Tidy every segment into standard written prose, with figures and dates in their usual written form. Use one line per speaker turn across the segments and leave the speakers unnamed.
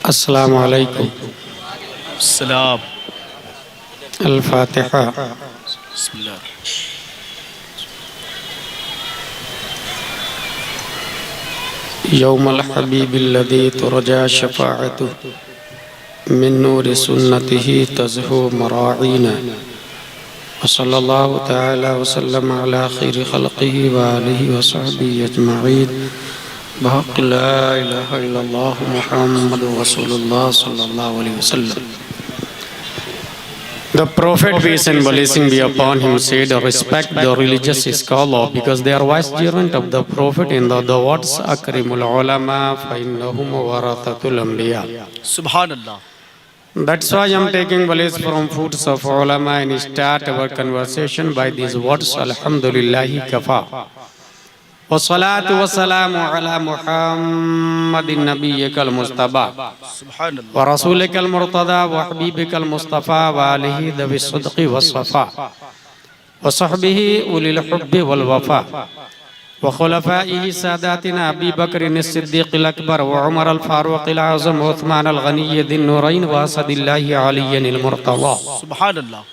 अस्सलामु अलैकुम।
सलाम।
अल-फातिहा।
बिस्मिल्लाह।
यौमल हबीबिल्लज़ी तुरजा शफ़ाअतुहु मिन नूरि सुन्नतिही तज़हु मराईना व सल्लल्लाहु तआला व सल्लम अला खैरि खल्क़िही व आलिहि व सहबिही अजमईन बहक़्क़ि ला इलाहा इल्लल्लाह मुहम्मदुर रसूलुल्लाह सल्लल्लाहु अलैहि वसल्लम। The Prophet, peace and blessing be upon him, said, respect the religious scholar because they are vicegerent of the Prophet in the words Akrimul ulama fa innahum warathatul anbiya.
Subhanallah.
That's why I'm taking place from foods of ulama and start our conversation by these words Alhamdulillahi kafa. Wassalatu wassalamu ala Muhammadin nabiyyikal mustafa
Subhanallah.
wa rasulikal murtada wa habibikal mustafa wa alihi dhawi sidqi was safa wa sahbihi ulil hubbi wal wafa wa khulafaihi sadatina Abi Bakrin as-Siddiq al-Akbar wa Umar al-Faruq al-Azam wa Uthman al-Ghani dhin nurayn wa asadillahi aliyan al-murtada
Subhanallah.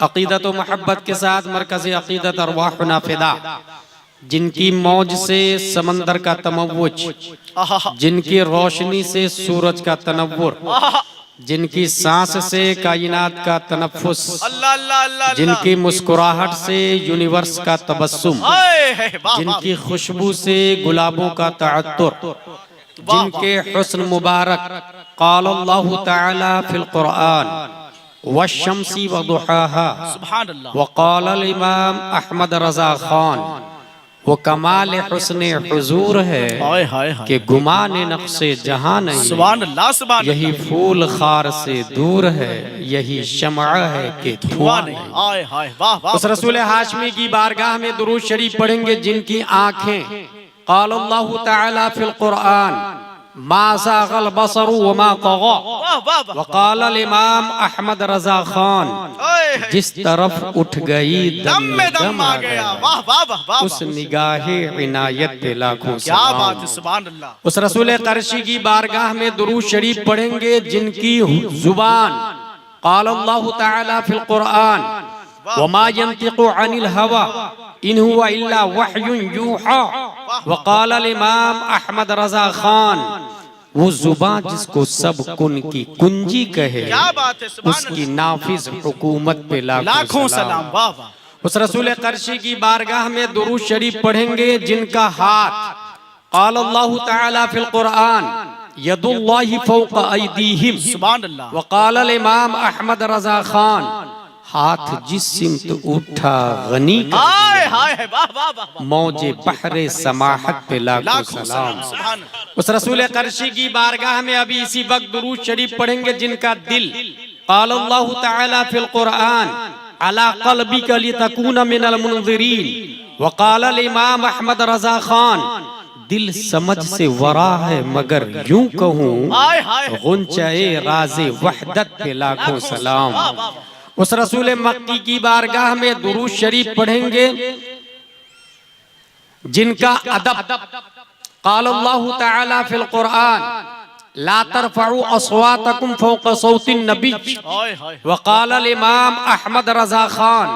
अक़ीदत व मोहब्बत के साथ मरकज़ अक़ीदत अरवाहुना फ़िदा, जिनकी मौज से समंदर का तमव्वुज, जिनकी रोशनी से सूरज का तनव्वुर, जिनकी सांस से कायनात का तनफ़्फ़ुस,
अल्लाह अल्लाह अल्लाह।
जिनकी मुस्कुराहट से यूनिवर्स का तबस्सुम,
वाह
जिनकी खुशबू से गुलाबों का तअत्तुर, जिनके हुस्न मुबारक क़ाल अल्लाहु तआला फ़िल क़ुरआन वश्शम्सी वदुहाहा
Subhanallah.
वक़ाल इमाम अहमद रज़ा खान, वो कमाल हुस्ने हुजूर है
हाय हाय हाय।
कि गुमान नक्शे जहां नहीं,
Subhanallah. Subhanallah.
यही फूल खार से दूर है, यही शमअ है कि धुआं नहीं।
हाय हाय। वाह वाह।
उस रसूल हाशमी की बारगाह में दुरूद शरीफ पढ़ेंगे जिनकी आंखें क़ाल अल्लाहु तआला फ़िल क़ुरआन मा ज़ाग़ल बसरु व मा तग़ा
वाह वाह वाह।
वक़ाल इमाम अहमद रज़ा खान, जिस तरफ उठ गई
दम में दम आ गया। वाह वाह वाह वाह।
उस निगाहे इनायत पे लाखों
क्या बात
सलाम।
है। सुभानअल्लाह।
उस रसूल करशी की बारगाह में दुरूद शरीफ पढ़ेंगे जिनकी जुबान क़ाल अल्लाहु तआला फ़िल क़ुरआन वमा यंतिक़ु अनिल हवा इन हुवा इल्ला वह्युन यूहा वक़ाल इमाम अहमद रज़ा खान, वो जुबान जिसको सब कुन की कुंजी कहे,
क्या बात है।
उसकी नाफिज हुकूमत पे
लाखों सलाम। वाह वाह।
उस रसूल करशी की बारगाह में दुरूद शरीफ पढ़ेंगे जिनका हाथ क़ाल अल्लाहु तआला फ़िल क़ुरआन यदुल्लाहि फ़ौक़ अयदीहिम
सुभानअल्लाह।
वक़ाल इमाम अहमद रज़ा खान, हाथ जिस सिमत उठा गनी
हाय हाय। वाह वाह वाह।
मौजे बहरे समाहत पे लाखों
लाखों
सलाम।
सलाम। सुभानअल्लाह।
उस रसूल करशी की बारगाह में अभी इसी वक्त दुरूद शरीफ पढ़ेंगे जिनका दिल क़ाल अल्लाहु तआला फ़िल क़ुरआन अला क़ल्बिका लितकूना मिनल मुनज़िरीन वक़ाल इमाम अहमद रज़ा खान, दिल समझ से वरा है मगर यूं कहूँ
हाय हाय।
गुंचाए राज़े वहदत पे लाखों सलाम।
वाह वाह।
उस रसूल मक्की की बारगाह में दुरूद शरीफ पढ़ेंगे जिनका अदब क़ाल अल्लाहु तआला फ़िल क़ुरआन ला तरफ़उ अस्वातकुम फ़ौक़ सौतिन नबी
हाय हाय।
वक़ाल इमाम अहमद रज़ा खान,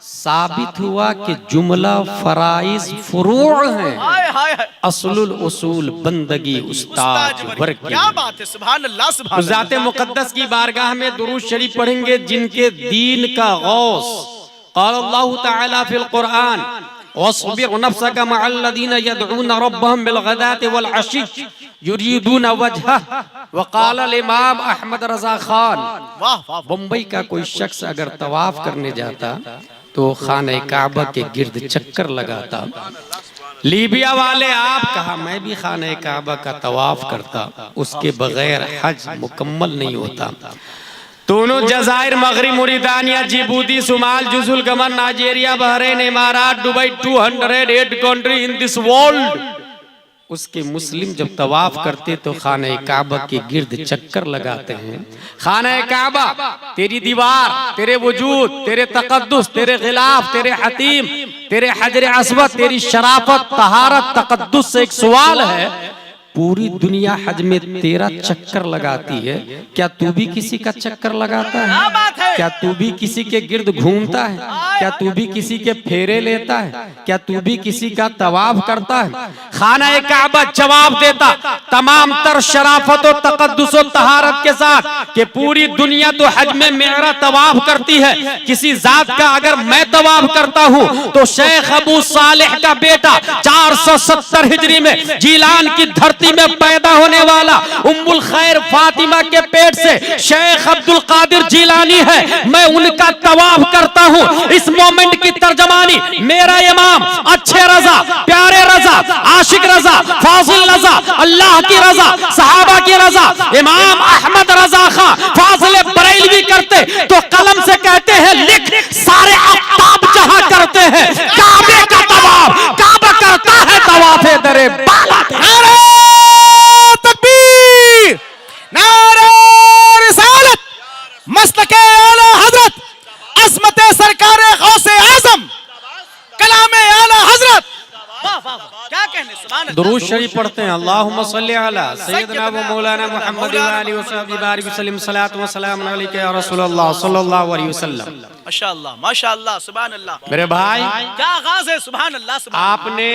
साबित हुआ कि जुमला फराइज फुरूअ हैं,
हाय हाय हाय।
असलुल उसूल बंदगी उस्ताद वर की।
क्या बात है। सुभानअल्लाह। सुभानअल्लाह।
ज़ाते मुक़द्दस की बारगाह में दुरूद शरीफ पढ़ेंगे जिनके दीन का गौस क़ाल अल्लाहु तआला फ़िल क़ुरआन वस्बिर नफ्सका मअल्लज़ीना यदऊना रब्बहुम बिलगदाति वल अशी युरीदूना वजहह। वक़ाल इमाम अहमद रज़ा खान,
वाह वाह
बम्बई का कोई शख्स अगर तवाफ करने जाता तो खाने काबा के गिर्द चक्कर लगाता। लीबिया वाले आप कहा मैं भी खाने काबा का तवाफ करता, उसके बगैर हज मुकम्मल नहीं होता। दोनों जजायर, मगरिब, मोरितानिया, जिबूती, सोमाल, जुजुल गमन, नाइजीरिया, बहरीन, इमारात, Dubai, 208 country in this world. उसके मुस्लिम जब तवाफ करते तो खाने काबा के गिर्द चक्कर लगाते हैं। खाने काबा तेरी दीवार, तेरे वजूद, तेरे तकद्दुस, तेरे खिलाफ, तेरे हतीम, तेरे हजर अस्वद, तेरी शराफत, तहारत, तकद्दुस से एक सवाल है। पूरी दुनिया हज में तेरा चक्कर लगाती है, क्या तू भी किसी का चक्कर लगाता है? क्या तू भी किसी के गिर्द घूमता है? क्या तू भी किसी के फेरे लेता है? क्या तू भी किसी का तवाफ करता है? खाना काबा जवाब देता तमाम तर शराफत और तकद्दुस और तहारत के साथ कि पूरी दुनिया तो हज में मेरा तवाफ करती है, किसी जात का अगर मैं तवाफ करता हूँ तो शेख अबू सालेह का बेटा 470 हिजरी में जीलान की धरती में पैदा होने वाला उम्मुल खैर फातिमा के पेट से शेख अब्दुल कादिर जीलानी है, मैं उनका तवाफ करता हूं। इस मोमेंट की तर्जमानी मेरा इमाम अच्छे रजा, प्यारे रजा, आशिक रजा, फाजिल रजा, अल्लाह की रजा, सहाबा की रजा, इमाम अहमद रजा खां फाजिल बरेलवी करते तो कलम से कहते हैं लिख, सारे आफ्ताब जहां करते हैं काबे का तवाफ, काबा करता है तवाफे दरे बाला।
तकबीर, नारे रिसालत, मस्तके आला हजरत, अस्मते सरकारे गौसे आजम, कलामे आला हजरत। वाह वाह क्या कहने, सुभान अल्लाह।
दुरूद शरीफ पढ़ते हैं। अल्लाहुम्मा सल्ली अला सय्यदना व मौलाना मुहम्मद व आलिहि व सहबिहि बारिक वसल्लम। सलातु व सलाम अलैका या रसूलल्लाह सल्लल्लाहु अलैहि वसल्लम।
माशाअल्लाह माशाअल्लाह, सुभान अल्लाह।
मेरे भाई
क्या आगाज है, सुभान अल्लाह सुभान अल्लाह।
आपने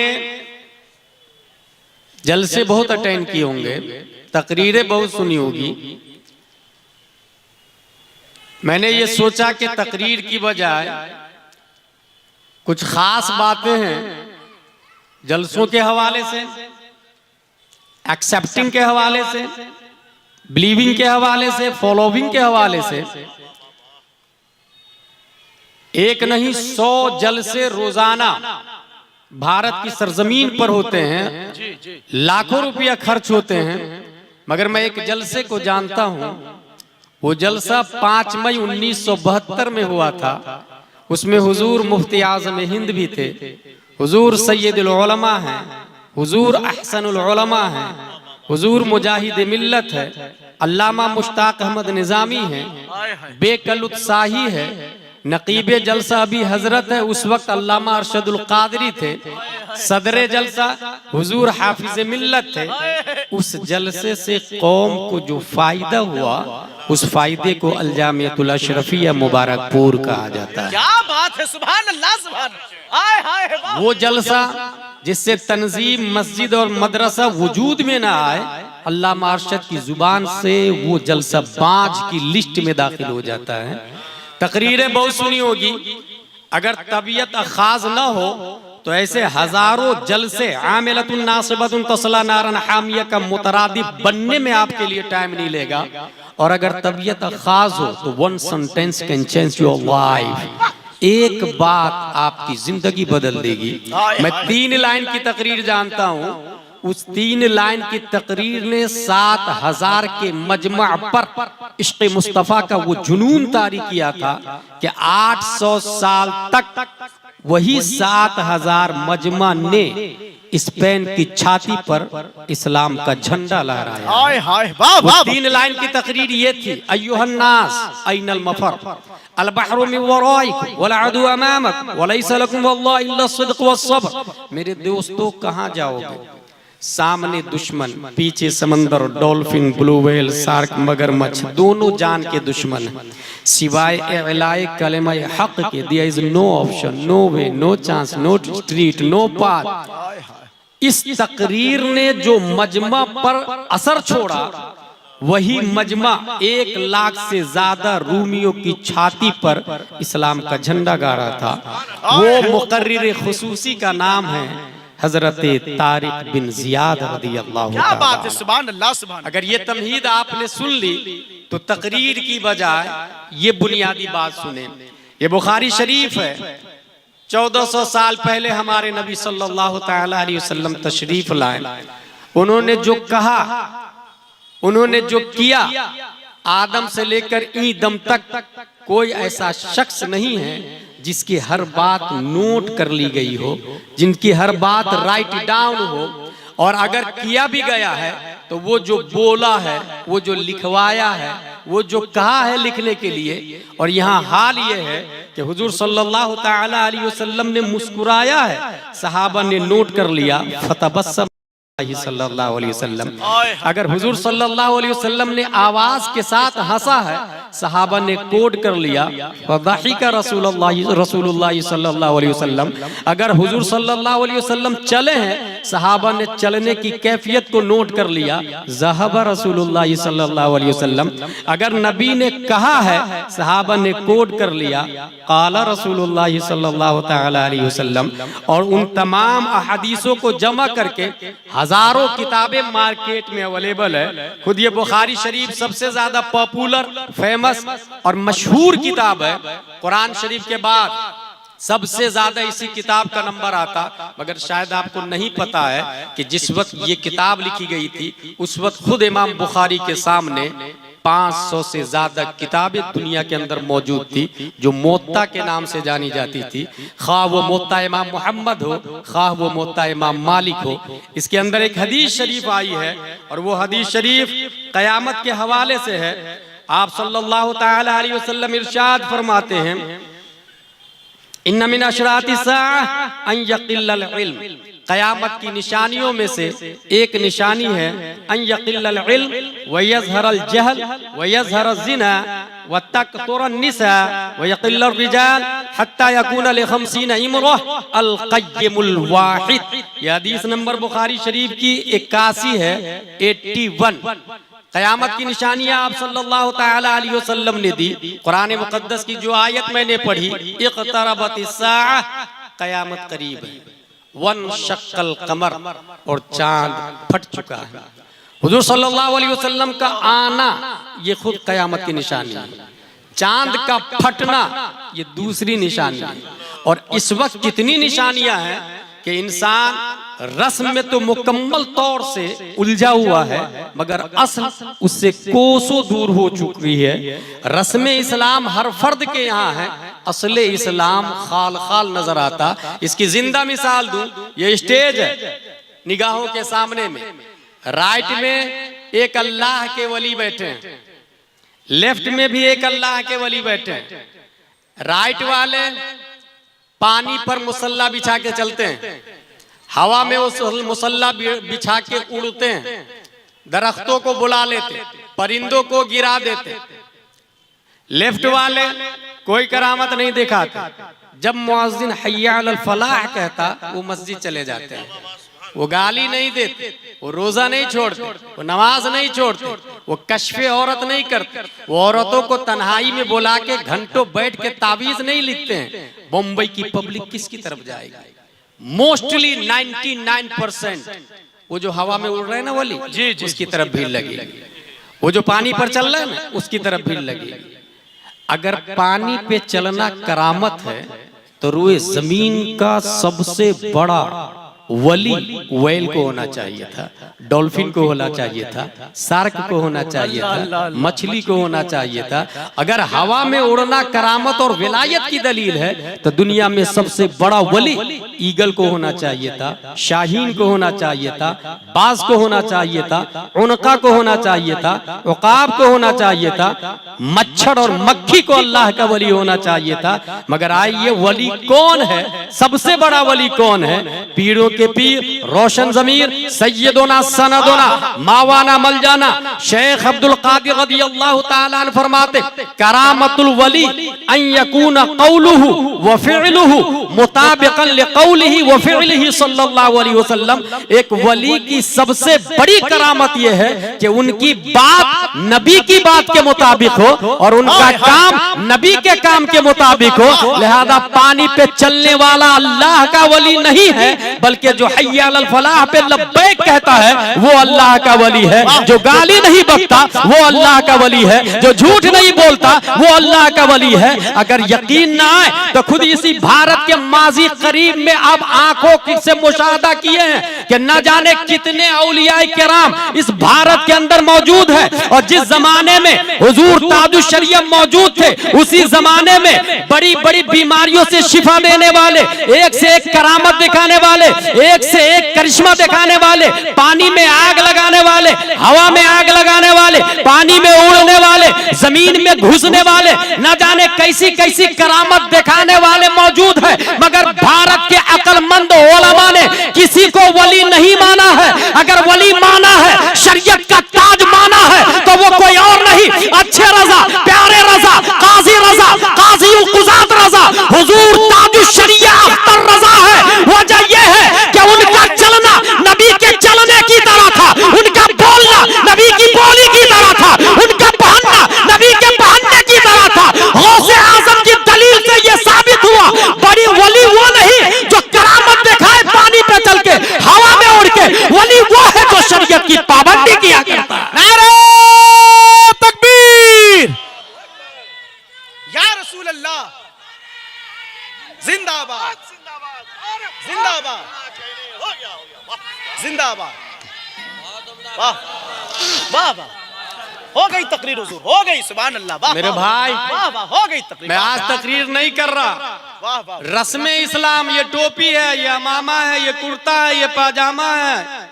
जलसे बहुत अटेंड किए होंगे, तकरीरें बहुत सुनी होगी। मैंने ये सोचा कि तकरीर की बजाय कुछ खास बातें हैं जलसों के हवाले से, एक्सेप्टिंग के हवाले से, बिलीविंग के हवाले से, फॉलोविंग के हवाले से। एक नहीं 100 जलसे रोजाना भारत की सरजमीन पर होते हैं, लाखों रुपया खर्च होते हैं, मगर मैं एक जलसे को जानता हूं। वो जलसा 5 मई 1972 में हुआ था। उसमें हुजूर मुफ्ती आज़म हिंद भी थे, हुजूर सैयदुल उलमा हैं, हुजूर अहसनुल उलमा हैं, हुजूर मुजाहिद मिल्लत है, अल्लामा मुश्ताक अहमद निजामी है, बेकलुत शाही है, नकीबे जलसा अभी हजरत है, उस वक्त अल्लामा अरशदुल कादरी थे, सदरे जलसा हुजूर हाफिज मिल्लत थे। उस जलसे से कौम को जो फायदा हुआ, उस फायदे को अलजामियतुल अशरफिया मुबारकपुर कहा जाता है।
क्या बात है, सुभान अल्लाह सुभान। हाय हाय वाह।
वो जलसा जिससे तंजीम, मस्जिद और मदरसा वजूद में ना आए, अल्लामा अरशद की जुबान से वो जलसा बाज की लिस्ट में दाखिल हो जाता है। तकरीरें बहुत सुनी होगी, अगर तबीयत खास न हो तो ऐसे हजारों जलसे आमिलतुन नासिबतुन तस्ला नारन हामिया का मुतरादिफ बनने में आपके लिए टाइम नहीं लेगा। और अगर तबीयत खास हो तो 1 sentence can change your life, एक बात आपकी जिंदगी बदल देगी। मैं 3 लाइन की तकरीर जानता हूँ, उस 3 लाइन की तकरीर ने 7000 के मजमा पर इश्क़ मुस्तफ़ा का वो जुनून तारी किया था कि 800 साल तक वही 7000 मजमा ने स्पेन की छाती पर इस्लाम का झंडा लहराया।
हाय हाय वाह वाह।
3 लाइन की तकरीर ये थी, अय्युहन्नास ऐनल मफर, अल बहरु मिन वराइक वल अदु अमामक वलैसा लकुम वल्लाहि इल्ला सिद्क़ वस्सब्र। मेरे दोस्तों कहां जाओगे, सामने दुश्मन, पीछे समंदर, डॉल्फिन, ब्लू व्हेल, शार्क, मगरमच्छ, दोनों जान के दुश्मन हैं। सिवाय इलाए कलेमा हक के there is no option, no way, no chance, no street, no path. इस तकरीर ने जो मजमा पर असर छोड़ा वही मजमा 1 लाख से ज्यादा रूमियों की छाती पर इस्लाम का झंडा गाड़ा था। वो मुकर्रिर खुसूसी का नाम है हजरत तारिक बिन जियाद रदियल्लाहु
क्या
ताला।
बात है, सुभान अल्लाह सुभान।
अगर ये तमहीद आपने सुन ली तो तकरीर की बजाय ये बुनियादी बात सुने। ये बुखारी शरीफ है। 1400 साल पहले हमारे नबी सल्लल्लाहु ताला अलैहि वसल्लम तशरीफ लाए। उन्होंने जो कहा, उन्होंने जो किया, आदम से लेकर ई दम तक कोई ऐसा शख्स नहीं है जिसकी हर बात नोट कर ली गई हो, जिनकी हर बात राइट डाउन हो, और अगर किया भी गया है तो वो जो बोला है, वो जो लिखवाया है, वो जो कहा है लिखने के लिए। और यहाँ हाल ये है कि हुजूर सल्लल्लाहु ताला अलैहि वसल्लम ने मुस्कुराया है, सहाबा ने नोट कर लिया। फतबस्सम सल्लल्लाहु अलैहि वसल्लम। अगर हुजूर सल्लल्लाहु अलैहि वसल्लम ने आवाज के साथ हंसा है, सहाबा ने कोड कर लिया फदाहिका रसूलुल्लाह सल्लल्लाहु अलैहि वसल्लम। अगर हुजूर सल्लल्लाहु अलैहि वसल्लम चले हैं, सहाबा ने चलने की कैफियत को नोट कर लिया ज़हबा रसूलुल्लाह सल्लल्लाहु अलैहि वसल्लम। अगर नबी ने कहा है, सहाबा ने कोड कर लिया क़ाला रसूलुल्लाह सल्लल्लाहु ताला अलैहि वसल्लम। और उन तमाम अहादीसों को जमा करके हजारों किताबें मार्केट में अवेलेबल है। खुद ये बुखारी शरीफ सबसे ज्यादा पॉपुलर, फेमस और मशहूर किताब है। कुरान शरीफ के बाद सबसे ज्यादा इसी किताब का नंबर आता। मगर शायद आपको नहीं पता है कि जिस वक्त ये किताब लिखी गई थी, उस वक्त खुद इमाम बुखारी के सामने 500 से ज्यादा किताबें दुनिया के अंदर मौजूद थी, जो मोत्ता के नाम से जानी जाती थी। खा वो मोत्ता इमाम मोहम्मद हो, खा वो मोत्ता इमाम मालिक हो। इसके अंदर एक हदीस शरीफ आई है, और वो हदीस शरीफ कयामत के हवाले से है। आप सल्लल्लाहु ताला अलैहि वसल्लम इरशाद फरमाते हैं, इन्ना मिन अशराति साअ अन यक़िल्लल इल्म। कयामत की निशानियों में से एक निशानी है अन यक़िल्लल इल्म व यज़हरल जहल व यज़हरज़ ज़िना व तकतुरन निसा व यक़िल्लर रिजाल हत्ता यकून लिखमसीन इम्रह अल क़य्यिमुल वाहिद। यह हदीस नंबर बुखारी शरीफ की 81 है, 81। कयामत की निशानियां आप सल्लल्लाहु ताला अलैहि वसल्लम ने दी। कुरान मुकद्दस की जो आयत मैंने पढ़ी, इक़्तरबतिस साअ, कयामत करीब है, वन शक्कल कमर, और चांद फट चुका है। हुजूर सल्लल्लाहु अलैहि वसल्लम का आना ये खुद कयामत की निशानी है। चांद का फटना ये दूसरी निशानी है। और इस वक्त कितनी निशानियां हैं कि इंसान रस्म में तो मुकम्मल तौर से उलझा हुआ है, मगर असल उससे कोसों दूर हो चुकी है। रस्म इस्लाम हर फर्द के यहाँ है, असले इस्लाम खाल खाल नजर आता। इसकी जिंदा मिसाल दूं, ये स्टेज है निगाहों के सामने में। राइट में एक अल्लाह के वली बैठे हैं, लेफ्ट में भी एक अल्लाह के वली बैठे हैं। राइट वाले पानी पर मुसल्ला बिछा के चलते हैं, हवा में उस मुसल्ला बिछा के उड़ते हैं, दरख्तों को बुला लेते, परिंदों को गिरा देते। लेफ्ट वाले कोई करामत नहीं दिखाते। जब मुअज्जिन हय्या अलल फलाह कहता, वो मस्जिद चले जाते हैं। वो गाली नहीं देते, वो रोजा नहीं छोड़ते, वो नमाज नहीं छोड़ते, वो कश्फे औरत नहीं करते, वो औरतों को तन्हाई में बुला के घंटों बैठ के तावीज नहीं लिखते हैं। मुंबई की पब्लिक किसकी तरफ जाएगी? मोस्टली 99% वो जो हवा में उड़ रहे हैं ना वली, जी उसकी तरफ भीड़ लगेगी। वो जो पानी पर चल रहा है ना, उसकी तरफ भीड़ लगेगी। अगर पानी पे चलना करामत है, तो रुए जमीन का सबसे बड़ा वली व्हेल को होना चाहिए था, डॉल्फिन को होना चाहिए था, शार्क को होना चाहिए था, मछली को होना चाहिए था। अगर हवा में उड़ना करामत और विलायत की दलील है, तो दुनिया में सबसे बड़ा वली ईगल को होना चाहिए था, शाहीन को होना चाहिए था, बाज को होना चाहिए था, उनका को होना चाहिए था, उकाब को होना चाहिए था, मच्छर और मक्खी को अल्लाह का वली होना चाहिए था। मगर आइए वली कौन है, सबसे बड़ा वली कौन है? पीरों के पीर, रोशन जमीर, सैयदोना सनदोना, मावाना मलजाना, शेख अब्दुल कादिर रदियल्लाहु ताला अन्हु फरमाते, करामतुल वली अन यकून कौलुहु व फिअलुहु मुताबिकन लिक़ौलिही व फ़िअलिही सल्लल्लाहु अलैहि वसल्लम। एक वली की सबसे बड़ी करामत यह है कि उनकी बात नबी की बात के मुताबिक हो और उनका काम नबी के काम के मुताबिक हो। लिहाजा पानी पे चलने वाला अल्लाह का वली नहीं है, बल्कि जो हय्या अलल फलाह पे लब्बैक कहता है वो अल्लाह का वली है। जो गाली नहीं बकता वो अल्लाह का वली है। जो झूठ नहीं बोलता वो अल्लाह का वली है। अगर यकीन ना आए तो खुद इसी भारत के माजी करीब में आप आंखों से मुशाहदा किए हैं कि न जाने कितने औलियाए किराम इस भारत के अंदर मौजूद है। और जिस जमाने में हुजूर ताजुश शरीयत मौजूद थे, उसी जमाने में बड़ी बड़ी बीमारियों से शिफा देने वाले, एक से एक करामत दिखाने वाले, एक से एक करिश्मा दिखाने वाले, पानी में आग लगाने वाले, हवा में आग लगाने वाले, पानी में उड़ने वाले, जमीन में घुसने वाले, न जाने कैसी कैसी करामत दिखाने वाले मौजूद है। मगर भारत के अक्लमंद उलमा ने किसी को वली नहीं माना है। अगर वली माना है, शरीयत का ताज माना है, तो वो कोई और नहीं, अच्छे रजा, प्यारे रजा, काजी रजा, काजी कुजात रजा, हुजूर ताजुश शरीयत अख्तर रजा है। वजह यह है कि उनका चलना नबी के चलने की तरह था, उनका बोलना नबी की बोली की तरह था, उनका पहनना नबी के पहनने की तरह था। गौसे आजम की दलील से यह साबित हुआ बड़ी वली वो नहीं जो करामत दिखाए पानी पे चल के, हवा में उड़ के। वली वो है जो शरीयत की पाबंदी किया करता है।
नारे तकबीर, या रसूल अल्लाह, जिंदाबाद जिंदाबाद जिंदाबाद। वाह वाह वाह, हो गई तकरीर हुजूर, हो गई, सुभान अल्लाह। वाह
मेरे भाई,
वाह वाह, हो गई तकरीर।
मैं आज तकरीर नहीं कर रहा।
वाह वाह,
रस्मे इस्लाम, ये टोपी है, ये अमामा है, ये कुर्ता है, ये पाजामा है।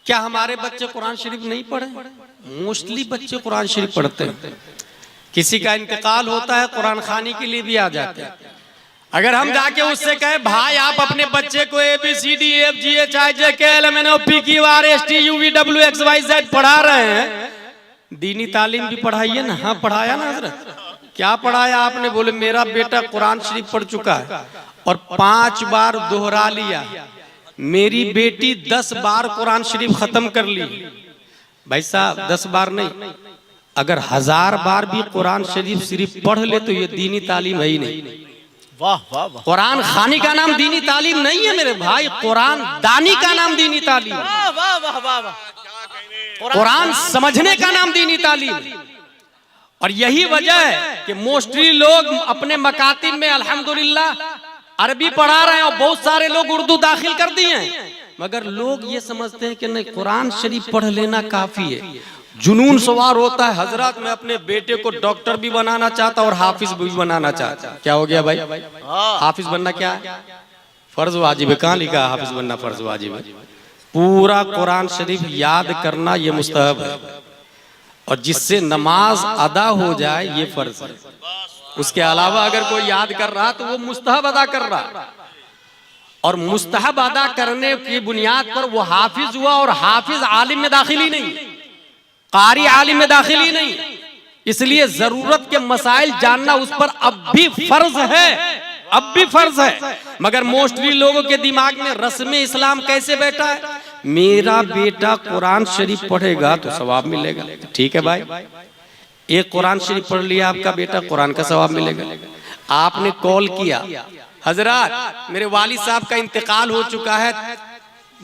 क्या हमारे बच्चे कुरान शरीफ नहीं पढ़े? मोस्टली बच्चे कुरान शरीफ पढ़ते हैं। किसी का इंतकाल होता है, कुरान खानी के लिए भी आ जाते हैं। अगर हम जाके उससे कहें भाई आप अपने बच्चे को ABCDEFGHIJKLMNOPQRSTUVWXYZ पढ़ा रहे हैं, दीनी तालीम भी पढ़ाइए ना। हाँ पढ़ाया ना हजरत, क्या पढ़ाया आपने? बोले मेरा बेटा कुरान शरीफ पढ़ चुका है और 5 बार दोहरा लिया, मेरी बेटी 10 बार कुरान शरीफ खत्म कर ली। भाई साहब 10 बार नहीं, अगर 1000 बार भी कुरान शरीफ सिर्फ पढ़ ले तो ये दीनी तालीम है ही नहीं।
वाह वाह वाह,
कुरान खानी का नाम दीनी तालीम नहीं है मेरे भाई, कुरान दानी का नाम दीनी तालीम।
वाह वाह वाह वाह वाह,
कुरान समझने का नाम दीनी तालीम। और यही वजह है कि मोस्टली लोग अपने मकातिब में अल्हम्दुलिल्लाह अरबी पढ़ा रहे हैं और बहुत सारे लोग उर्दू दाखिल कर दिए हैं। मगर लोग ये समझते हैं कि नहीं, कुरान शरीफ पढ़ लेना काफी है। जुनून सवार होता है, हजरत मैं अपने बेटे को डॉक्टर भी बनाना चाहता और हाफिज भी बनाना चाहता। क्या हो गया भाई? हाफिज बनना क्या है? फर्ज वाजिब है। कहाँ लिखा हाफिज बनना फर्ज वाजिब है? पूरा कुरान शरीफ याद करना ये मुस्तहब है, और जिससे नमाज अदा हो जाए ये फर्ज है। उसके अलावा अगर कोई याद कर रहा तो वो मुस्तहब अदा कर रहा, और मुस्तहब अदा करने की बुनियाद पर वो हाफिज हुआ। और हाफिज आलिम में दाखिली नहीं, कारी आलिम में दाखिली नहीं। इसलिए जरूरत के मसाइल जानना उस पर अब भी फर्ज है, अब भी फर्ज है। मगर मोस्टली लोगों के दिमाग में रस्म इस्लाम कैसे बैठा है? मेरा बेटा कुरान शरीफ पढ़ेगा तो सवाब मिलेगा। ठीक है भाई, एक कुरान शरीफ पढ़ लिया आपका बेटा, कुरान का सवाब मिलेगा। आपने कॉल किया, हजरत मेरे वालिद साहब का इंतकाल हो चुका है,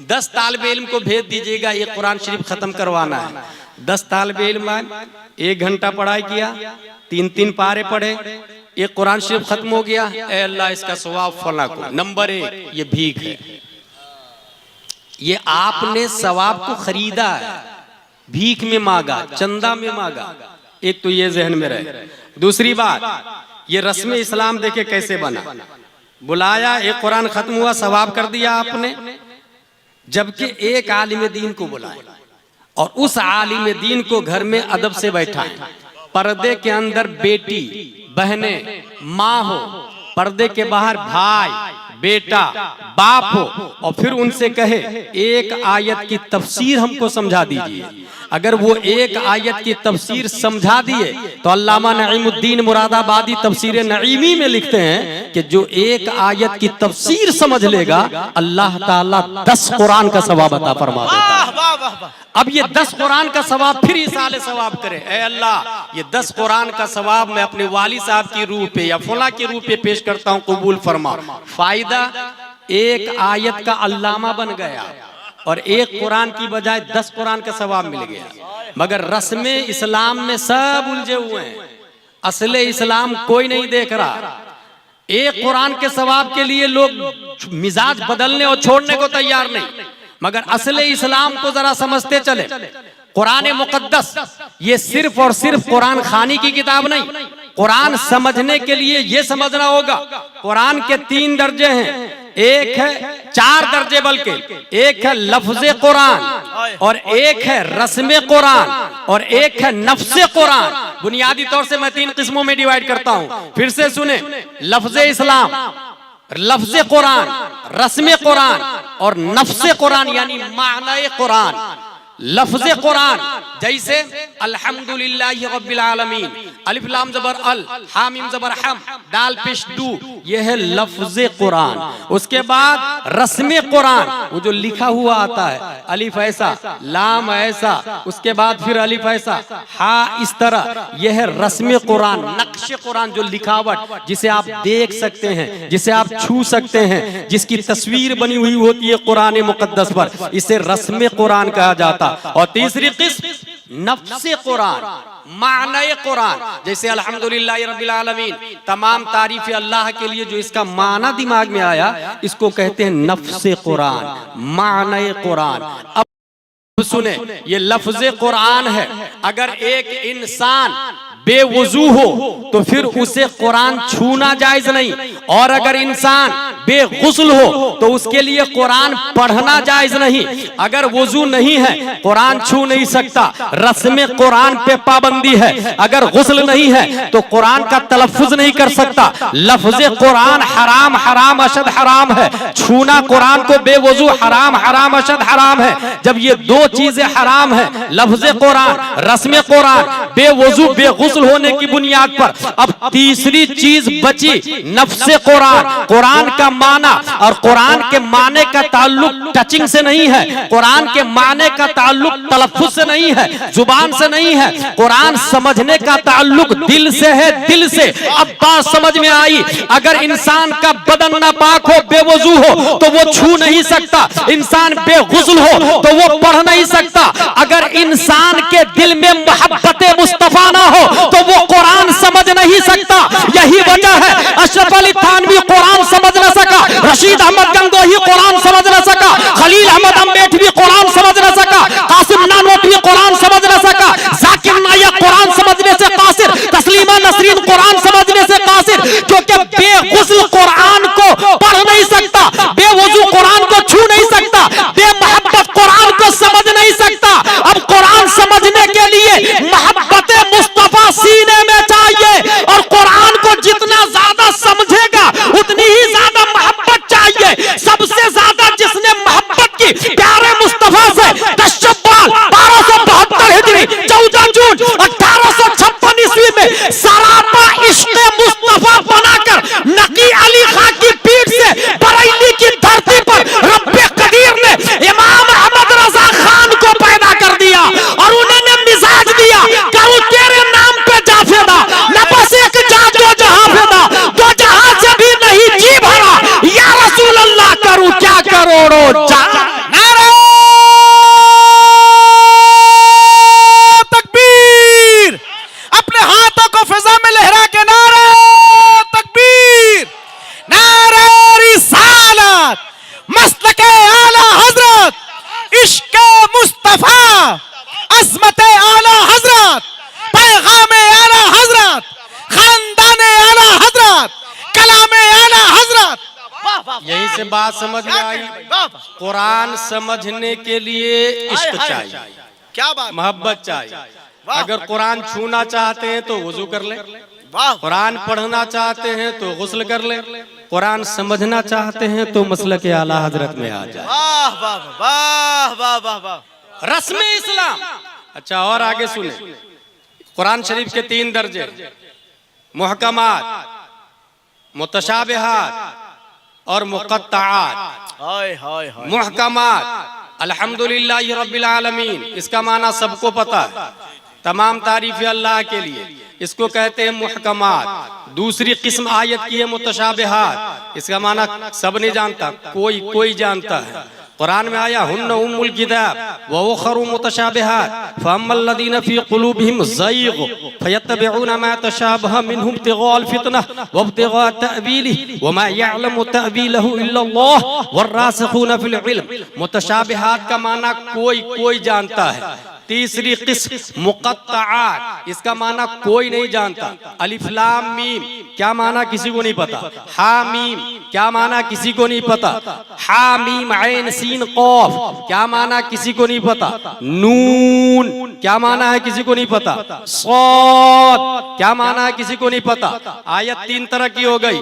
10 तालिबे इल्म को भेज दीजिएगा, ये कुरान शरीफ खत्म करवाना है। 10 तालिबे इल्म 1 घंटा पढ़ाई किया, 3-3 पारे पढ़े, एक कुरान शरीफ खत्म हो गया। ए अल्लाह इसका सवाब फला को। नंबर 1 ये भीख है, ये आपने सवाब को खरीदा है, भीख में मांगा, चंदा में मांगा। एक तो ये जहन में रहे। दूसरी बात, ये रस्म इस्लाम देखे कैसे बना। बुलाया, एक कुरान खत्म हुआ, सवाब कर दिया आपने, जबकि एक आलिम दीन को बुलाया और उस आलिम दीन को घर में अदब से बैठाएं। पर्दे के अंदर बेटी, बहने, माँ हो, पर्दे के बाहर भाई, बेटा, बाप हो, और फिर उनसे कहे एक आयत की तफसीर हमको समझा दीजिए। अगर वो एक आयत की तफसीर समझा दिए तो अल्लामा नईमुद्दीन मुरादाबादी तफसीर नईमी में लिखते हैं कि जो एक आयत की तफसीर समझ लेगा अल्लाह ताला 10 कुरान का सवाब अता फरमा देता है। अब ये 10 कुरान का सवाब फिर इसाले सवाब करे, ऐ अल्लाह ये 10 कुरान का सवाब मैं अपने वाली साहब की रूह पे या फला की रूह पे पेश करता हूँ, कबूल फरमा। फायदा एक आयत का अल्लामा बन गया और एक कुरान की बजाय 10 कुरान का सवाब मिल गया। मगर रस्मे इस्लाम में सब उलझे हुए हैं, असले इस्लाम कोई नहीं देख रहा। एक कुरान के सवाब के लिए लोग मिजाज बदलने और छोड़ने को तैयार नहीं, मगर असले इस्लाम को जरा समझते चले। कुरान मुकद्दस ये सिर्फ और सिर्फ कुरान खानी की किताब नहीं, कुरान समझने के लिए ये समझना होगा कुरान के 3 दर्जे हैं, एक है 4 दर्जे बल्कि, एक है लफ्ज़े कुरान और एक है रस्मे कुरान और एक है नफ्से कुरान। बुनियादी तौर से मैं 3 किस्मों में डिवाइड करता हूं, फिर से सुने। लफ्ज़े इस्लाम, लफ्ज़े कुरान, रस्मे कुरान और नफ्से कुरान यानी माने कुरान। लफ्ज़े कुरान जैसे अल्हम्दुलिल्लाहि रब्बिल आलमीन, अलिफ लाम जबर अल, हा मीम जबर हम, दाल पेश दू, ये है लफ्ज़े कुरान। उसके बाद रस्मे कुरान, वो जो लिखा हुआ आता है, अलिफ ऐसा, लाम ऐसा, उसके बाद फिर अलिफ ऐसा, हा इस तरह, यह है रस्मे कुरान, नक्शे कुरान, जो लिखावट जिसे आप देख सकते हैं, जिसे आप छू सकते हैं, जिसकी तस्वीर बनी हुई होती है कुरान मुकद्दस पर, इसे रस्मे कुरान कहा जाता। और तीसरी किस्म नफ्से कुरान, माने कुरान, जैसे अल्हम्दुलिल्लाहि रब्बिल आलमीन, तमाम तारीफ अल्लाह के लिए, जो इसका माना दिमाग में आया इसको कहते हैं नफ्से कुरान, माने कुरान। अब सुने, ये लफ्ज़े कुरान है। अगर एक इंसान बेवुजू हो तो फिर उसे कुरान छूना जायज नहीं, और अगर इंसान बेगुस्ल हो तो उसके लिए कुरान पढ़ना जायज नहीं। अगर वुजू नहीं है कुरान छू नहीं सकता, रस्मे कुरान पे पाबंदी है। अगर गुस्ल नहीं है तो कुरान का तलफ्फुज नहीं कर सकता। लफ्ज़े कुरान हराम, हराम अशद हराम है। छूना कुरान को बेवुजू हराम, हराम अशद हराम है। जब ये 2 चीजें हराम है, लफ्ज़े कुरान, रस्मे कुरान, बेवुजू बेगुस्ल होने की बुनियाद पर, अब तीसरी चीज बची नफ्से कुरान, कुरान का माना। और कुरान के माने का ताल्लुक टचिंग से नहीं है, कुरान के माने का ताल्लुक तलफ्फुज से नहीं है, जुबान से नहीं है। कुरान समझने का ताल्लुक दिल से है, दिल से। अब बात समझ में आई। अगर इंसान का बदन नापाक हो, बेवुजू हो, तो वो छू नहीं सकता। इंसान बेगुस्ल हो तो वो पढ़ नहीं सकता। अगर इंसान के दिल में मोहब्बत मुस्तफा ना हो तो वो कुरान समझ नहीं सकता। यही वजह है अशरफ अली थानवी कुरान समझ न सका, रशीद अहमद गंगोही कुरान समझ न सका, खलील अहमद अम्बेडवी कुरान समझ न सका, कासिम नानोतवी कुरान समझ न सका, जाकिर नायक कुरान समझने से कासिर, तस्लीमा नसरीन कुरान समझने से कासिर, क्योंकि बेगुस्ल कुरान को पढ़ नहीं सकता, बेवुजू कुरान को छू नहीं सकता, बेमोहब्बत कुरान को समझ नहीं सकता। अब कुरान समझने के लिए मोहब्बत मुस्तफा सीने में चाहिए, और कुरान को जितना ज्यादा समझेगा उतनी ही ज्यादा मोहब्बत चाहिए। सबसे ज्यादा जिसने मोहब्बत की प्यारे मुस्तफा से, 10 शव्वाल 1272 हिजरी 14 जून 1856 ईस्वी में सरापा इश्क़ मुस्तफा बनाकर नकी अली खां की पीठ से बरेली की धरती पर रब्बे कदीर ने इमाम अहमद रजा खान को पैदा कर दिया, और उन्होंने मिजाज दिया करूं तेरे नाम पे जाफेदा, न बस एक जा जो जहां फेदा, दो जहां से भी नहीं जी भरा, या रसूल अल्लाह करूं क्या करोड़ों जा। नारे तकबीर, अपने हाथों को फिजा में लहरा के नारे तकबीर, नारे रिसालत, मसलके आला हजरत, इश्क़ मुस्तफा, अज़मत आला हजरत, पैगाम आला हजरत, खानदान आला हजरत, कलाम आला हजरत। यही से बात समझ में आई। कुरान समझने के लिए इश्क चाहिए,
क्या बात,
मोहब्बत चाहिए। अगर कुरान छूना चाहते हैं तो वुजू कर ले, कुरान पढ़ना चाहते हैं तो गुस्ल कर ले, कुरान समझना चाहते हैं तो मसलके आला हजरत में आ जाए।
वाह वाह वाह वाह वाह वाह।
रस्मे इस्लाम, अच्छा और आगे सुने, कुरान शरीफ के 3 दर्जे, मुहकमात, मुतशाबिहात और मुक़त्तआत।
हाय हाय हाय।
मुहकमात अल्हम्दुलिल्लाहि रब्बिल आलमीन, इसका माना सबको पता है, तमाम तारीफ अल्लाह के लिए, इसको कहते हैं मुहकमात। दूसरी किस्म आयत की है मुतशाबिहात, इसका माना सब नहीं जानता, कोई जानता है। कुरान में आया हुन्ना उम्मुल किताब व उखरु मुतशाबिहात फअम्मल लदीना फी कुलूबिहिम ज़ैग़ फयत्तबिऊना मा तशाबहा मिन्हु इब्तिगाअल फितनह व इब्तिगाअ तअवीलिहि व मा यअलमु तअवीलहु इल्लल्लाह वर्रासिखूना फिल इल्म। मुतशाबिहात का माना कोई जानता है। तीसरी किस्म मुक़त्तआत, इसका माना कोई नहीं जानता। अलिफ लाम मीम क्या माना किसी को नहीं पता, हा मीम क्या माना किसी को नहीं पता, हा मीम ऐन सीन क़ाफ क्या माना किसी को नहीं पता, नून क्या माना है किसी को नहीं पता, साद क्या माना है किसी को नहीं पता। आयत 3 तरह की हो गई।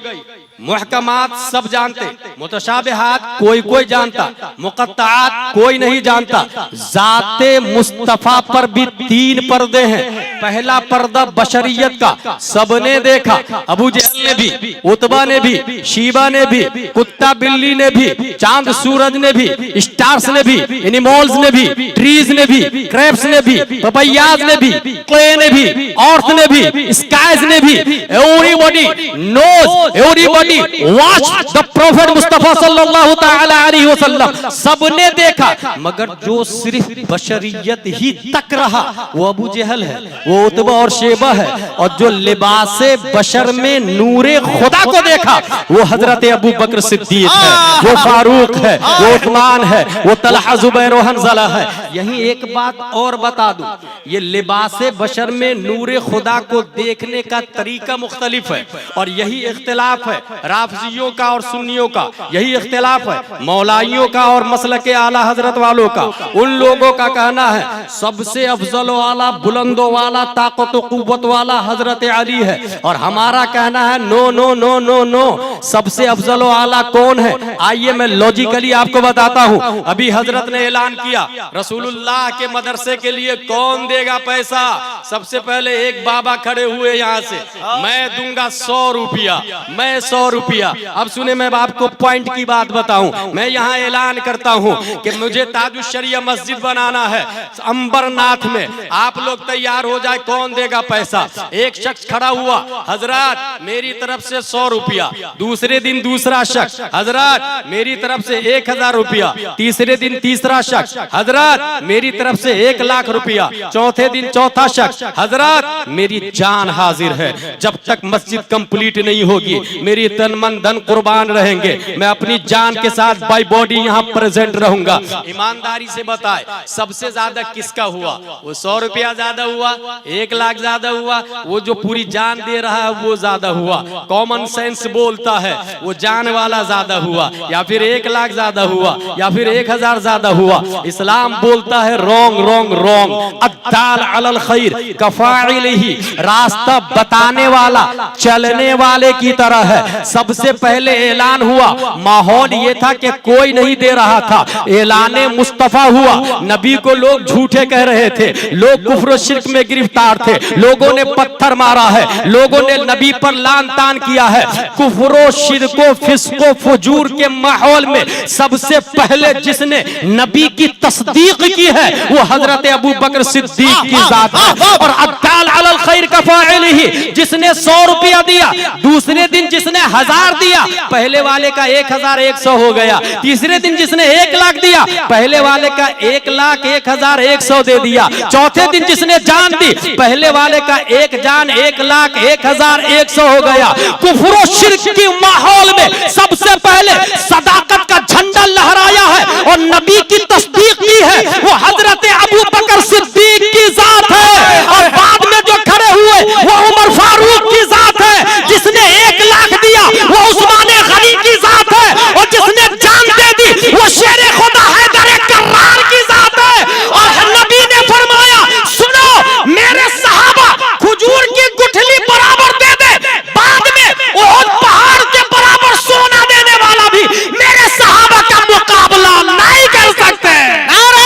मुहकमात सब जानते, मुतशाबिहात कोई जानता, मुक़त्तआत कोई नहीं जानता। ज़ाते मुस्तफ़ा पर भी 3 पर्दे हैं। पहला पर्दा बशरियत का, सबने देखा, अबू जहल ने भी, उतबा ने भी, शीबा ने भी, कुत्ता बिल्ली ने भी, चांद सूरज ने भी, स्टार्स ने भी, एनिमल्स ने भी, ट्रीज ने भी, क्रैब्स ने भी, पपैयाज ने भी, क्ले ने भी, अर्थ ने भी, स्काइज ने भी। Everybody knows, everybody watch the prophet Mustafa सल्लल्लाहु तआला अलैहि वसल्लम। सबने देखा, मगर जो सिर्फ बशरियत ही तक रहा वो अबू जहल है, वो उतबा और शेबा है। और जो लिबासे बशर में नूरे खुदा को देखा वो हजरत अबू बकर सिद्दीक है, वो फारूक है, वो उस्मान है, वो तलहा जुबैर और हंज़ला है। यही एक बात और बता दूं, ये लिबासे बशर में नूरे खुदा को देखने का तरीका मुख्तलिफ है और यही इख्तिलाफ है राफजियों का और सुन्नियों का, यही इख्तिलाफ है मौलाइयों का और मसलके आला हजरत वालों का। उन लोगों का कहना है सबसे अफजल वाला, बुलंदो वाला, ताकत व कुव्वत वाला हजरत अली है, और हमारा कहना है no no no no no, सबसे अफजल वाला कौन है? आइए मैं लॉजिकली आपको बताता हूँ। अभी हजरत ने ऐलान किया रसूलुल्लाह के मदरसे के लिए कौन देगा पैसा। सबसे पहले एक बाबा खड़े हुए यहाँ से, मैं दूंगा 100 रुपया, मैं 100 रुपया। अब सुने, मैं आपको पॉइंट की बात बताऊं, मैं यहाँ ऐलान करता हूँ कि मुझे ताजुश शरिया मस्जिद बनाना है अंबरनाथ में। आप लोग तैयार हो जाए, कौन देगा पैसा? एक शख्स खड़ा हुआ, हजरत मेरी तरफ से 100 रुपया। दूसरे दिन दूसरा शख्स, हजरत मेरी तरफ से 1000 रुपया। तीसरे दिन तीसरा शख्स, हजरत मेरी तरफ से 1 लाख रुपया। चौथे दिन चौथा शख्स, हजरत मेरी जान हाजिर है, जब तक मस्जिद कंप्लीट नहीं होगी मेरी तन मन धन कुर्बान रहेंगे, मैं अपनी जान के साथ बाय बॉडी यहाँ प्रेजेंट रहूंगा। ईमानदारी से बताए सबसे ज्यादा किसका हुआ? वो 100 रुपया ज्यादा हुआ, 1 लाख ज्यादा हुआ, वो जो पूरी जान दे रहा है वो ज्यादा हुआ? कॉमन सेंस बोलता है वो जान वाला ज्यादा हुआ, या फिर 1 लाख ज्यादा हुआ, या फिर 1000 ज्यादा हुआ? इस्लाम बोलता है रॉन्ग रॉन्ग रॉन्ग। अद्दाल अलल खैर कफाइलिही, रास्ता बताने वाला चलने वाले की तरह है। सबसे पहले ऐलान हुआ, माहौल ये था कि कोई नहीं दे रहा था, ऐलाने मुस्तफा हुआ। नबी को लोग झूठे कह रहे थे, लोग कुफ्र और शिर्क में गिरफ्तार थे, लोगों ने पत्थर मारा है, लोगों ने नबी पर लान तान किया है। कुफ्र और शिर्क और फिस्क और फुजूर के माहौल में सबसे पहले जिसने नबी की तस्दीक की है वो हजरत अबू बकर सिद्दीक की जात है। और अद्दाल अलल खैर कफाइलिही, जिसने 100 रुपया दिया, दूसरे दिन जिसने 1000 दिया, पहले वाले का 1100 हो गया। तीसरे दिन जिसने 1 लाख दिया, पहले वाले का 1,01,100 दे दिया। चौथे दिन जिसने जान दी, पहले वाले का 1 जान 1,01,100 हो गया। कुफ्र और शिर्क के माहौल में सबसे पहले सदाकत का झंडा लहराया है और नबी की तस्दीक की है वो हजरत अबू बकर सिद्दीक की जात है। और बाद में जो खड़े हुए वो उमर फारूक की जात है। जिसने 1 लाख दिया वो उस्मान गनी की जात है, और जिसने जान दे दी वो शेर खुदा हैदर कर्रार की जात है। और नबी ने फरमाया, सुनो मेरे सहाबा खजूर की गुठली बराबर दे दे, बाद में उहद पहाड़ के बराबर सोना देने वाला भी मेरे सहाबा का मुकाबला नहीं कर सकते। नारे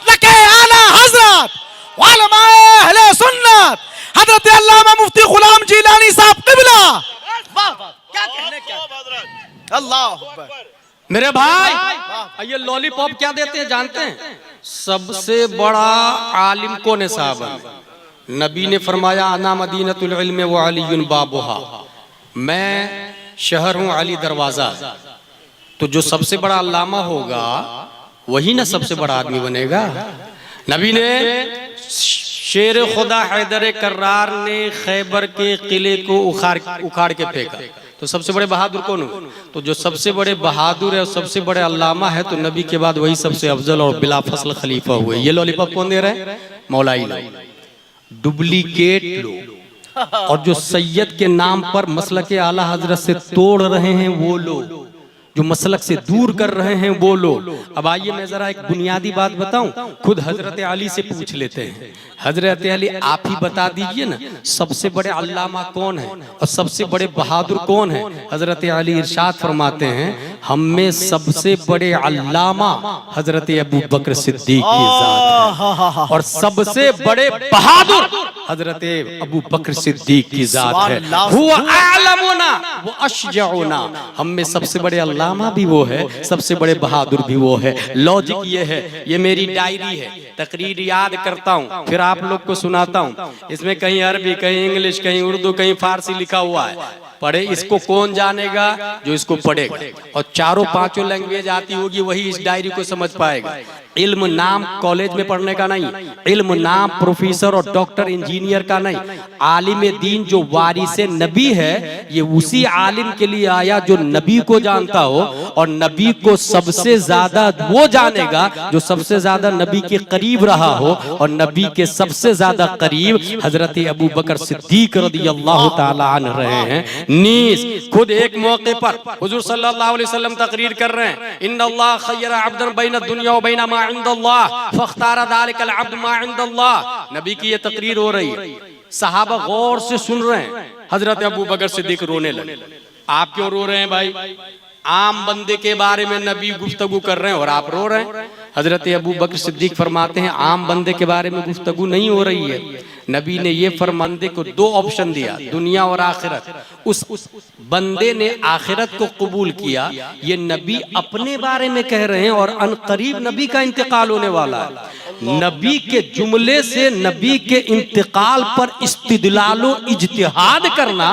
मसलके आला हजरत उलमाए अहले सुन्नत हजरत अल्लामा मुफ्ती गुलाम जिलानी साहब क़िबला। वाह वाह, क्या कहने, क्या अल्लाह अकबर।
मेरे भाई ये लॉलीपॉप क्या देते हैं जानते हैं? सबसे बड़ा आलिम कौन है साहब? नबी ने फरमाया अना मदीनतुल इल्म व अलीयुन बाबुहा, मैं शहर हूँ, अली दरवाजा। तो जो सबसे बड़ा अल्लामा होगा वही ना सबसे बड़ा आदमी बनेगा। नबी ने शेर खुदा हैदर कर्रार ने खैबर के किले को उखाड़ के फेंका, तो सबसे बड़े बहादुर कौन हुए? तो जो सबसे बड़े बहादुर है और सबसे बड़े अल्लामा है तो नबी के बाद वही सबसे अफजल और बिला फसल खलीफा हुए। ये लॉलीपॉप कौन दे रहे हैं? मौलाई लोग, डुप्लीकेट लोग, और जो सैयद के नाम पर मसलक आला हजरत से तोड़ रहे हैं वो लोग, जो मसलक से दूर कर रहे हैं वो लोग। अब आइए मैं जरा एक बुनियादी बात बताऊं, खुद हजरत अली से पूछ लेते हैं। हजरत अली आप ही बता दीजिए ना, सबसे बड़े अल्लामा कौन है और सबसे बड़े बहादुर कौन है? हजरत अली इरशाद फरमाते हैं हम में सबसे बड़े अल्लामा हजरत अबू बकर सिद्दीक की जात है और सबसे बड़े बहादुर हजरत अबू बकर सिद्दीक की जात है। हुवा आलमुना व अशजाउना, हम में सबसे बड़े अल्लामा भी वो है, सबसे बड़े बहादुर भी वो है। लॉजिक ये है, ये मेरी डायरी है, तकरीर याद करता हूँ फिर आप लोग को सुनाता हूँ। इसमें कहीं अरबी, कहीं इंग्लिश, कहीं उर्दू, कहीं फारसी लिखा हुआ है। पढ़े इसको कौन जानेगा? जो इसको पढ़ेगा और चारों पांचों लैंग्वेज आती होगी वही इस डायरी को समझ पाएगा। इल्म नाम कॉलेज में पढ़ने का नहीं, इल्म नाम प्रोफेसर और डॉक्टर इंजीनियर का नहीं। आलिम दीन जो वारिसे नबी है ये उसी आलिम के लिए आया जो नबी को जानता हो, और नबी को सबसे ज्यादा वो जानेगा जो सबसे ज्यादा नबी के करीब रहा हो, और नबी के सबसे ज्यादा करीब हजरत अबू बकर सिद्दीक रदियल्लाहु ताला अन्हु रहे हैं। नीस खुद एक मौके पर हुजूर सल्लल्लाहु अलैहि वसल्लम तकरीर कर रहे हैं, इन्नल्लाह खय्यरा अब्दन बैन दुनिया व बैन मा इंदल्लाह फख्तारा दालिकल अब्द मा इंदल्लाह। नबी की ये तकरीर हो रही है, सहाबा गौर से सुन रहे हैं। हजरत अबू बकर सिद्दीक रोने लगे। आप क्यों रो रहे हैं भाई? आम बंदे के बारे में नबी गुफ्तगू कर रहे हैं और आप रो रहे हैं। हजरत अबू बकर सिद्दीक फरमाते हैं आम बंदे के बारे में गुफ्तगू नहीं हो रही है। नबी ने ये फरमांदे को दो ऑप्शन दिया, दुनिया और आखिरत। उस बंदे ने आखिरत को कबूल किया। ये नबी अपने बारे में कह रहे हैं और अनकरीब नबी का इंतकाल होने वाला है। नबी के जुमले से नबी के इंतकाल पर इस्तिदलालो इज्तिहाद करना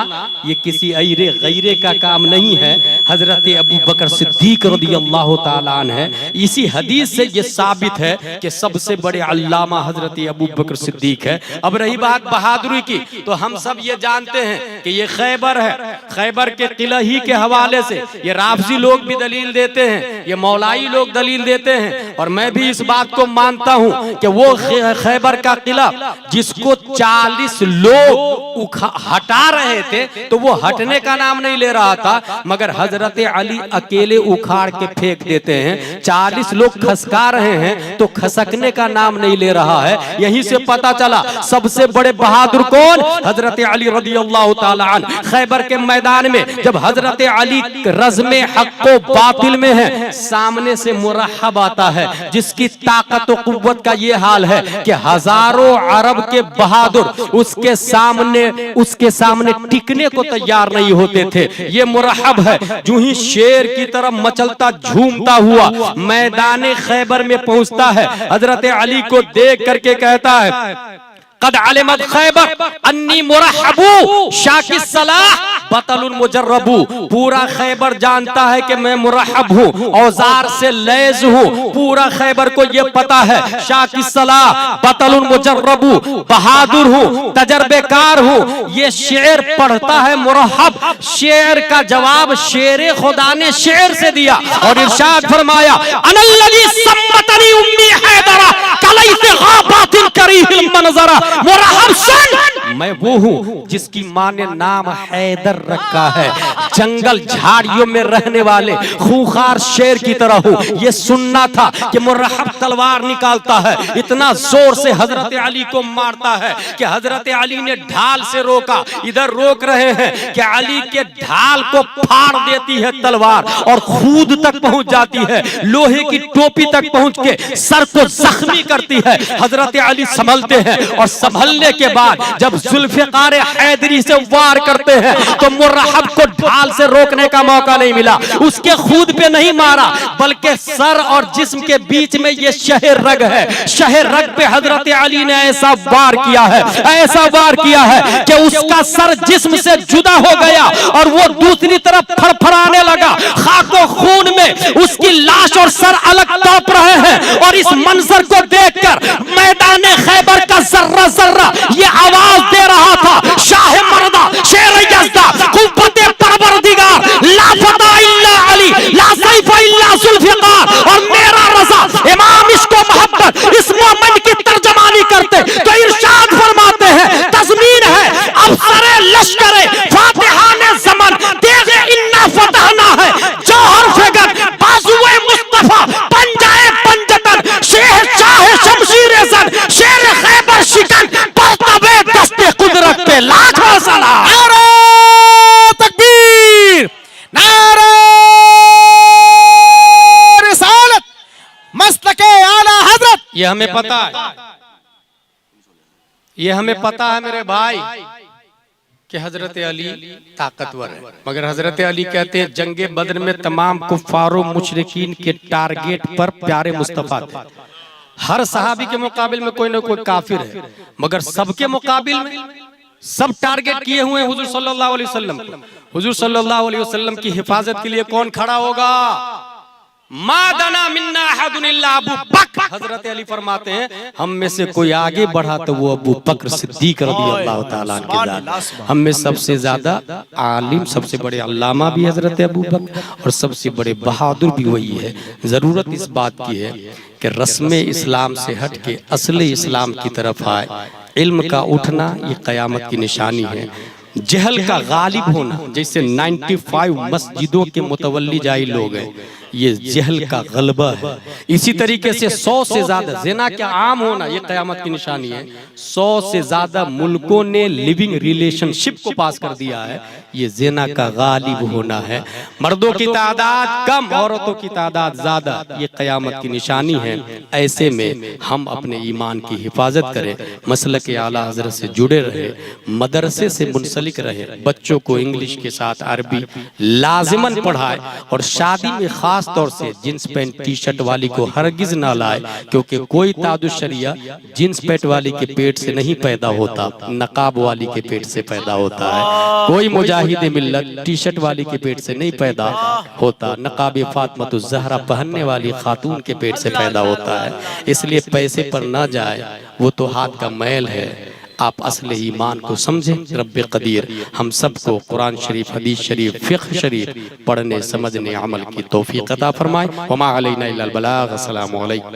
ये किसी अयरे गैरे का काम नहीं है। हजरत अबू बकर सिद्दीक रदियल्लाहु ताला अन्हु है। इसी हदीस से ये साबित है कि सबसे बड़े अल्लामा हजरत अबू बकर सिद्दीक है। अब रही बात बहादुरी की, तो हम सब ये जानते हैं कि ये खैबर है। खैबर के किला ही के हवाले से ये राफजी लोग भी दलील देते हैं, ये मौलाई लोग दलील देते हैं, और मैं भी इस बात को मानता हूं कि वो खैबर का किला जिसको 40 लोग हटा रहे थे तो वो हटने का नाम नहीं ले रहा था, मगर हजरत अली अकेले उखाड़ के फेंक देते हैं। 40 लोग खसका रहे हैं तो खसकने का नाम नहीं ले रहा है। यहीं से पता चला सबसे बड़े बहादुर कौन? हजरत अली रदियल्लाहु ताला अन्हु। खैबर के मैदान में जब हजरत अली रज़्मे हक को बातिल में है, सामने से मुरहब आता है जिसकी ताकत और कुव्वत का ये हाल है कि हजारों अरब के बहादुर उसके सामने टिकने को तैयार नहीं होते थे। ये मुरहब है, जो ही शेर की तरह मचलता झूमता हुआ मैदान खैबर में पहुंचता है, हजरत अली को देख करके कहता है कद अलिमत खैबर अन्नी मुरहबू शाकिस सलाह बतलुन मुजर्रबू। पूरा खैबर जानता है कि मैं मुरहब हूँ, औजार से लैस हूँ। पूरा खैबर को ये पता है शाकिस सलाह बतलुन मुजर्रबू, बहादुर हूँ, तजर्बेकार हूँ। ये शेर पढ़ता है मुरहब। शेर का जवाब शेर खुदा ने शेर से दिया और इरशाद फरमाया अनल्लज़ी सम्मतनी उम्मी हैदरा कलैसे गाबातिन करीहिल मंज़रा। मुरहब सुन, मैं वो हूँ जिसकी माँ ने नाम हैदर रखा है, जंगल झाड़ियों में रहने वाले खूंखार शेर की तरह हूँ। ये सुनना था कि मुर्रहब तलवार निकालता है, इतना जोर से हजरत अली को मारता है कि हजरत अली ने ढाल से रोका। इधर रोक रहे हैं कि अली के ढाल को फाड़ देती है तलवार और खूद तक पहुंच जाती है, लोहे की टोपी तक पहुंच के सर को जख्मी करती है। हजरत अली संभलते हैं और संभलने के बाद जब जुल्फिकार हैदरी से वार करते हैं तो मुर्रहब को ढाल से रोकने का मौका नहीं मिला, उसके खूद पे नहीं मारा, बल्कि सर और जिस्म के बीच में ये शहर रग है, शहर रग पे हजरत अली ने ऐसा वार किया है, ऐसा वार किया है कि उसका सर जिस्म से जुदा हो गया और वो दूसरी तरफ फड़फड़ाने लगा। खाको खून में उसकी लाश और सर अलग तड़प रहे हैं और इस मंजर को देखकर मैदान खैबर का जर्रा जर्रा ये आवाज दे रहा था, शाह मर्दा शेर यज़दा कुव्वते परवरदिगार ला फता इल्ला अली ला सैफ इल्ला जुल्फिकार। और मेरा रज़ा इमाम इसको मोहब्बत इस मोमेंट की तर्जमानी करते तो इरशाद फरमाते हैं, तज़मीन है अफसरे लश्करे फातिहा ने ज़मन देगे इन्ना फतहना है, जौहर फेगन बाजुए मुस्तफा बन जाए पंजतन, शेर चाहे शमशीर जन शेर खैबर शिकन परतबे दस्ते कुदरत पे लाख सलाम।
नारे तकबीर, नारे रिसालत, मस्तके आला हजरत।
ये हमें पता है, ये हमें पता है मेरे भाई कि हजरत अली ताकतवर है, मगर हजरत अली कहते हैं जंगे बद्र में तमाम कुफ्फारों मुशरिकीन के टारगेट पर प्यारे मुस्तफा थे। हर सहाबी के मुकाबिल में कोई ना कोई काफिर है, मगर सबके मुकाबिल में सब टारगेट किए हुए हैं हुजूर सल्लल्लाहु अलैहि वसल्लम को। हुजूर सल्लल्लाहु अलैहि वसल्लम की हिफाजत के लिए कौन खड़ा होगा? मादना मिन्ना अहदुन इल्ला अबू बकर। हजरत अली फरमाते हैं हम में से कोई आगे बढ़ा तो वो अबू बकर सिद्दीक रज़ियल्लाहु ताला अन्हु के साथ। हम में सबसे ज्यादा आलिम, सबसे बड़े अल्लामा भी हजरत अबू बकर और सबसे बड़े बहादुर भी वही है। जरूरत इस बात की है कि रस्म इस्लाम से हट के असली इस्लाम की तरफ आए। इल्म का उठना ये कयामत की निशानी है, जहल का गालिब होना, जैसे 95 मस्जिदों के मुतवल्ली जाई लोग हैं, ये जहल का गलबा है। इसी तरीके से 100 से ज्यादा ज़िना का आम होना ये कयामत की निशानी है। 100 से ज्यादा मुल्कों ने लिविंग रिलेशनशिप को पास कर दिया है, ये ज़िना का गालिब होना है। मर्दों की तादाद कम, औरतों की तादाद ज्यादा, ये कयामत की निशानी है। ऐसे में हम अपने ईमान की हिफाजत करें, मसलक आला हजरत से जुड़े रहे, मदरसे से मुंसलिक रहे, बच्चों को इंग्लिश के साथ अरबी लाजिमन पढ़ाए और शादी में खास तौर से जींस पैंट टी शर्ट वाली को हरगिज ना लाए, क्योंकि कोई तादुशरिया जींस पैंट वाली के पेट से नहीं पैदा होता, नकाब वाली के पेट से पैदा होता है। कोई मुजाहिद मिल्लत टी शर्ट वाली के पेट से नहीं पैदा होता, नकाब फातिमा ज़हरा पहनने वाली खातून के पेट से पैदा होता है। इसलिए पैसे पर ना जाए, वो तो हाथ का मैल है। आप असले ईमान को समझें। रब्बे कदीर हम सबको कुरान शरीफ, हदीस शरीफ, फ़िक़्ह शरीफ पढ़ने, समझने, अमल की तौफीक अता फरमाए। वमा अलैना इल्लल बलाग। अस्सलामु अलैकुम।